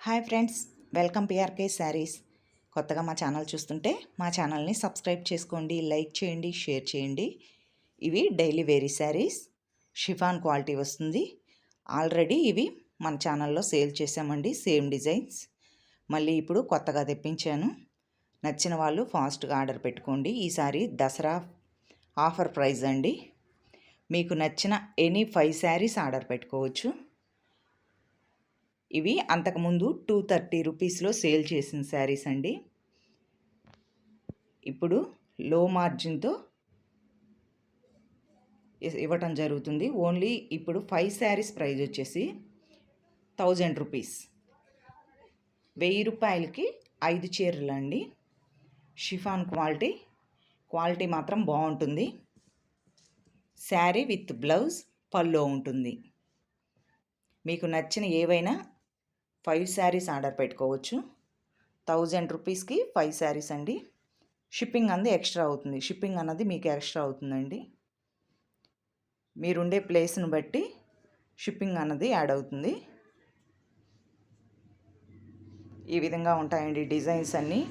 Hi friends, welcome PRK saris. కొత్తగా మా channel చూస్తుంటే మా ఛానల్ని సబ్స్క్రైబ్ చేసుకోండి, లైక్ చేయండి, షేర్ చేయండి. ఇవి daily vary saris, chiffon quality వస్తుంది. ఆల్రెడీ ఇవి మన ఛానల్లో సేల్ చేసామండి, సేమ్ డిజైన్స్. మళ్ళీ ఇప్పుడు కొత్తగా తెప్పించాను. నచ్చిన వాళ్ళు ఫాస్ట్గా ఆర్డర్ పెట్టుకోండి. ఈసారి దసరా ఆఫర్ ప్రైస్ అండి. మీకు నచ్చిన ఎనీ 5 శారీస్ ఆర్డర్ పెట్టుకోవచ్చు. ఇవి అంతకుముందు 230 రూపీస్లో సేల్ చేసిన శారీస్ అండి. ఇప్పుడు లో మార్జిన్తో ఇవ్వటం జరుగుతుంది. ఓన్లీ ఇప్పుడు 5 శారీస్ ప్రైస్ వచ్చేసి 1000 రూపీస్. 1000 రూపాయలకి 5 చీరలు అండి. షిఫాన్ క్వాలిటీ మాత్రం బాగుంటుంది. శారీ విత్ బ్లౌజ్ పల్లో ఉంటుంది. మీకు నచ్చిన ఏవైనా 5 శారీస్ ఆర్డర్ పెట్టుకోవచ్చు. 1000 రూపీస్కి 5 శారీస్ అండి. షిప్పింగ్ అన్నది ఎక్స్ట్రా అవుతుంది. షిప్పింగ్ అన్నది మీకు ఎక్స్ట్రా అవుతుందండి. మీరుండే ప్లేస్ను బట్టి షిప్పింగ్ అన్నది యాడ్ అవుతుంది. ఈ విధంగా ఉంటాయండి డిజైన్స్ అన్నీ.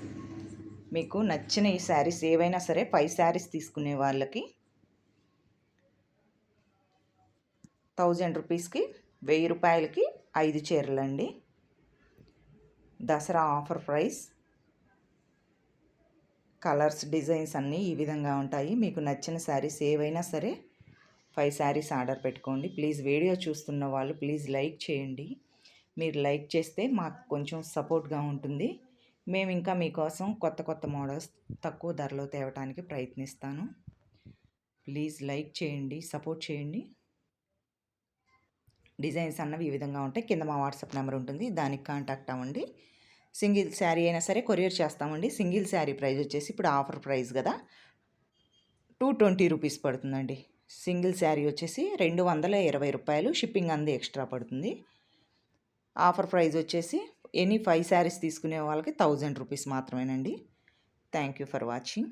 మీకు నచ్చిన ఈ శారీస్ ఏవైనా సరే 5 శారీస్ తీసుకునే వాళ్ళకి 1000 రూపీస్కి 1000 రూపాయలకి 5 చీరలండి. Dasara offer price. Colours, designs అన్నీ ఈ విధంగా ఉంటాయి. మీకు నచ్చిన శారీస్ ఏవైనా సరే 5 శారీస్ ఆర్డర్ పెట్టుకోండి. ప్లీజ్ వీడియో చూస్తున్న వాళ్ళు ప్లీజ్ లైక్ చేయండి. మీరు లైక్ చేస్తే మాకు కొంచెం సపోర్ట్గా ఉంటుంది. మేము ఇంకా మీకోసం కొత్త మోడల్స్ తక్కువ ధరలో తేవడానికి ప్రయత్నిస్తాను. ప్లీజ్ లైక్ చేయండి, సపోర్ట్ చేయండి. డిజైన్స్ అన్నవి ఈ విధంగా ఉంటాయి. కింద మా వాట్సాప్ నెంబర్ ఉంటుంది, దానికి కాంటాక్ట్ అవ్వండి. సింగిల్ శారీ అయినా సరే కొరియర్ చేస్తామండి. సింగిల్ శారీ ప్రైస్ వచ్చేసి ఇప్పుడు ఆఫర్ ప్రైస్ కదా 220 రూపీస్ పడుతుందండి. సింగిల్ శారీ వచ్చేసి 220 రూపాయలు. షిప్పింగ్ అంది ఎక్స్ట్రా పడుతుంది. ఆఫర్ ప్రైస్ వచ్చేసి ఎనీ 5 శారీస్ తీసుకునే వాళ్ళకి 1000 రూపీస్ మాత్రమేనండి. Thank you for watching.